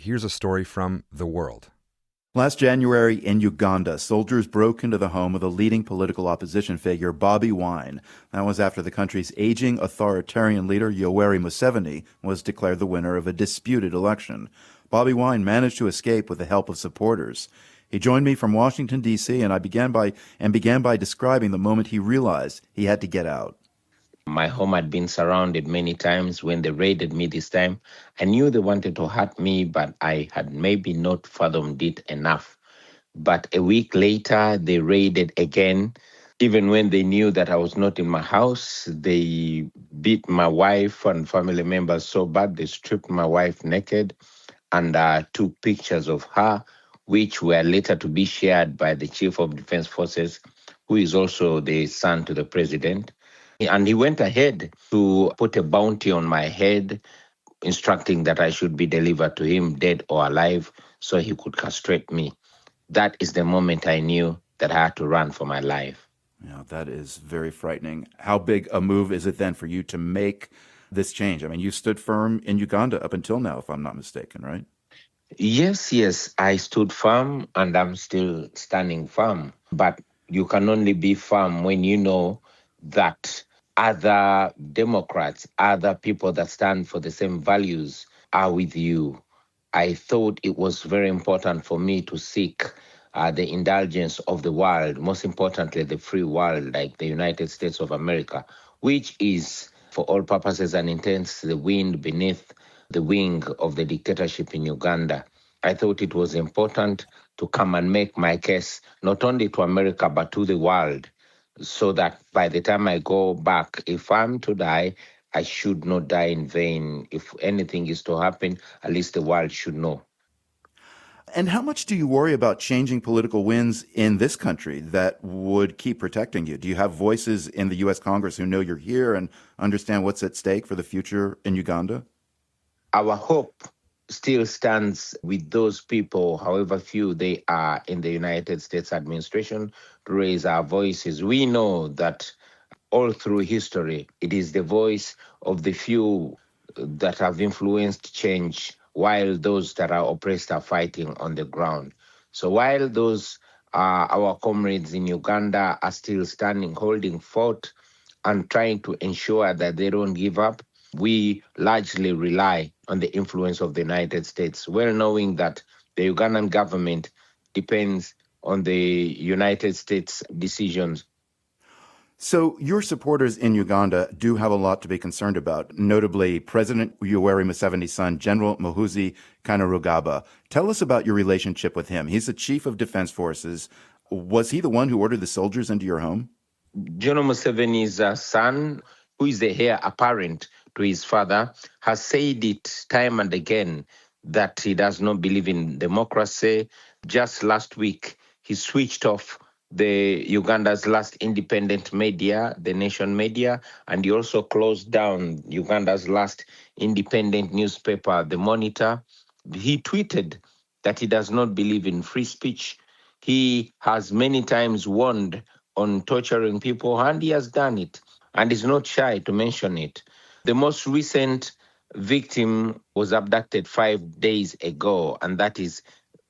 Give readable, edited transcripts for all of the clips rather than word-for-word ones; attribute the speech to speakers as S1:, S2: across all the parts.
S1: Here's a story from The World.
S2: Last January in Uganda, soldiers broke into the home of the leading political opposition figure, BOBI Wine. That was after the country's aging authoritarian leader, Yoweri Museveni, was declared the winner of a disputed election. BOBI Wine managed to escape with the help of supporters. He joined me from Washington, D.C., and began by describing the moment he realized he had to get out.
S3: My home had been surrounded many times. When they raided me this time, I knew they wanted to hurt me, but I had maybe not fathomed it enough. But a week later, they raided again. Even when they knew that I was not in my house, they beat my wife and family members so bad, they stripped my wife naked and took pictures of her, which were later to be shared by the Chief of Defense Forces, who is also the son to the president. And he went ahead to put a bounty on my head, instructing that I should be delivered to him, dead or alive, so he could castrate me. That is the moment I knew that I had to run for my life.
S2: Yeah, that is very frightening. How big a move is it then for you to make this change? I mean, you stood firm in Uganda up until now, if I'm not mistaken, right?
S3: Yes, I stood firm and I'm still standing firm. But you can only be firm when you know that other Democrats, other people that stand for the same values are with you. I thought it was very important for me to seek the indulgence of the world, most importantly, the free world, like the United States of America, which is, for all purposes and intents, the wind beneath the wing of the dictatorship in Uganda. I thought it was important to come and make my case, not only to America, but to the world, so that by the time I go back, if I'm to die, I should not die in vain. If anything is to happen, at least the world should know.
S2: And how much do you worry about changing political winds in this country that would keep protecting you? Do you have voices in the U.S. Congress who know you're here and understand what's at stake for the future in Uganda?
S3: Our hope still stands with those people, however few they are in the United States administration, to raise our voices. We know that all through history, it is the voice of the few that have influenced change, while those that are oppressed are fighting on the ground. So while those our comrades in Uganda are still standing, holding fort, and trying to ensure that they don't give up, we largely rely on the influence of the United States, well knowing that the Ugandan government depends on the United States decisions.
S2: So your supporters in Uganda do have a lot to be concerned about, notably President Yoweri Museveni's son, General Muhoozi Kainerugaba. Tell us about your relationship with him. He's the chief of defense forces. Was he the one who ordered the soldiers into your home?
S3: General Museveni's son, who is the heir apparent to his father, has said it time and again that he does not believe in democracy. Just last week, he switched off the Uganda's last independent media, the Nation media, and he also closed down Uganda's last independent newspaper, The Monitor. He tweeted that he does not believe in free speech. He has many times warned on torturing people, and he has done it, and is not shy to mention it. The most recent victim was abducted 5 days ago, and that is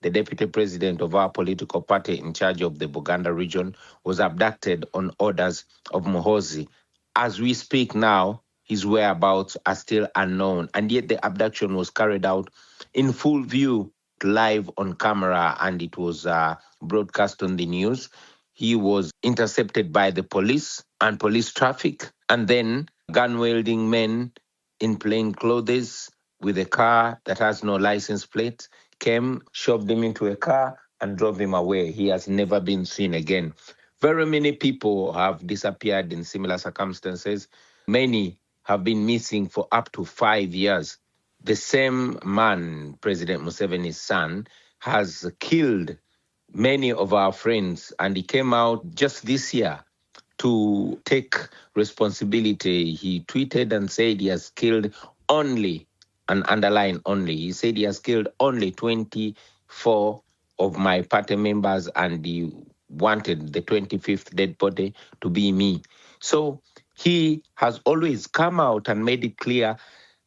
S3: the deputy president of our political party in charge of the Buganda region, was abducted on orders of Muhoozi. As we speak now, his whereabouts are still unknown, and yet the abduction was carried out in full view, live on camera, and it was broadcast on the news. He was intercepted by the police and police traffic, and then gun-wielding men in plain clothes with a car that has no license plate came, shoved him into a car, and drove him away. He has never been seen again. Very many people have disappeared in similar circumstances. Many have been missing for up to 5 years. The same man, President Museveni's son, has killed many of our friends, and he came out just this year to take responsibility. He tweeted and said he has killed only, and underline only, he said he has killed only 24 of my party members, and he wanted the 25th dead body to be me. So he has always come out and made it clear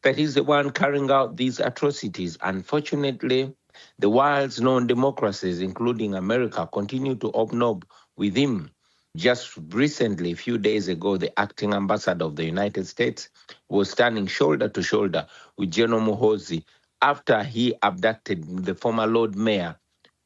S3: that he's the one carrying out these atrocities. Unfortunately, the world's known democracies, including America, continue to obnob with him. Just recently, a few days ago, the acting ambassador of the United States was standing shoulder to shoulder with General Muhoozi after he abducted the former Lord Mayor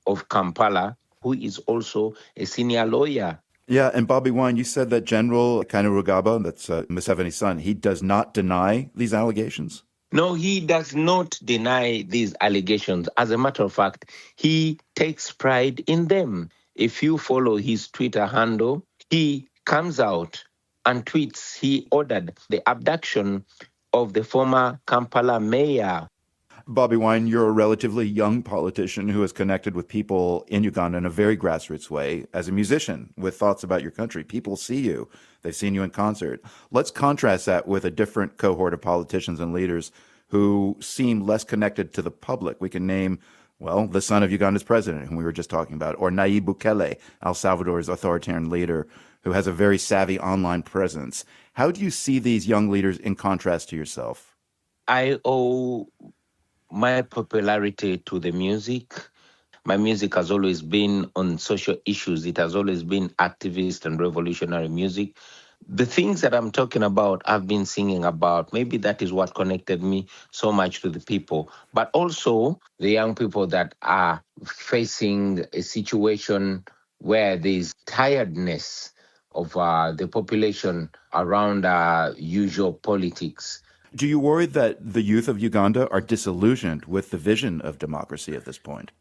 S3: of Kampala, who is also a senior lawyer.
S2: Yeah, and Bobi Wine, you said that General Kainerugaba, that's Museveni's son, he does not deny these allegations?
S3: No, he does not deny these allegations. As a matter of fact, he takes pride in them. If you follow his Twitter handle, he comes out and tweets he ordered the abduction of the former Kampala mayor.
S2: Bobi Wine, you're a relatively young politician who has connected with people in Uganda in a very grassroots way as a musician with thoughts about your country. People see you. They've seen you in concert. Let's contrast that with a different cohort of politicians and leaders who seem less connected to the public. We can name, well, the son of Uganda's president, whom we were just talking about, or Nayib Bukele, El Salvador's authoritarian leader, who has a very savvy online presence. How do you see these young leaders in contrast to yourself?
S3: I owe my popularity to the music. My music has always been on social issues. It has always been activist and revolutionary music. The things that I'm talking about, I've been singing about. Maybe that is what connected me so much to the people. But also the young people that are facing a situation where there's tiredness of the population around usual politics.
S2: Do you worry that the youth of Uganda are disillusioned with the vision of democracy at this point?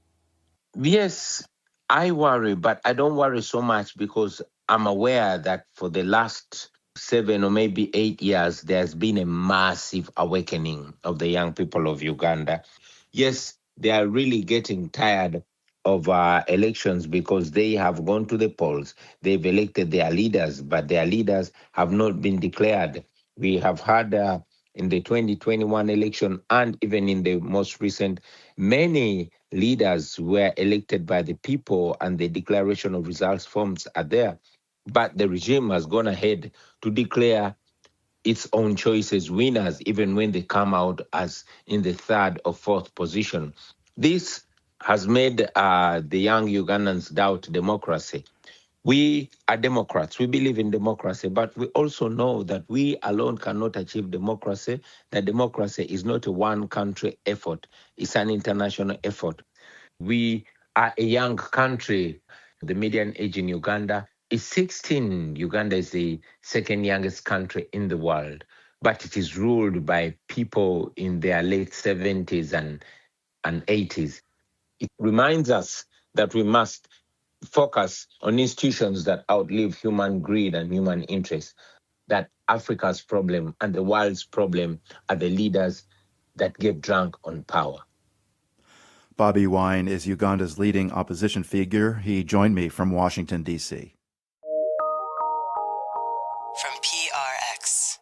S3: Yes, I worry, but I don't worry so much because I'm aware that for the last 7 or maybe 8 years, there's been a massive awakening of the young people of Uganda. Yes, they are really getting tired of elections because they have gone to the polls. They've elected their leaders, but their leaders have not been declared. We have had in the 2021 election and even in the most recent, many leaders were elected by the people and the declaration of results forms are there. But the regime has gone ahead to declare its own choices winners, even when they come out as in the third or fourth position. This has made the young Ugandans doubt democracy. We are Democrats. We believe in democracy, but we also know that we alone cannot achieve democracy, that democracy is not a one-country effort. It's an international effort. We are a young country. The median age in Uganda is 16. Uganda is the second youngest country in the world, but it is ruled by people in their late 70s and 80s. It reminds us that we must focus on institutions that outlive human greed and human interest, that Africa's problem and the world's problem are the leaders that get drunk on power.
S2: Bobi Wine is Uganda's leading opposition figure. He joined me from Washington, D.C.
S4: From PRX.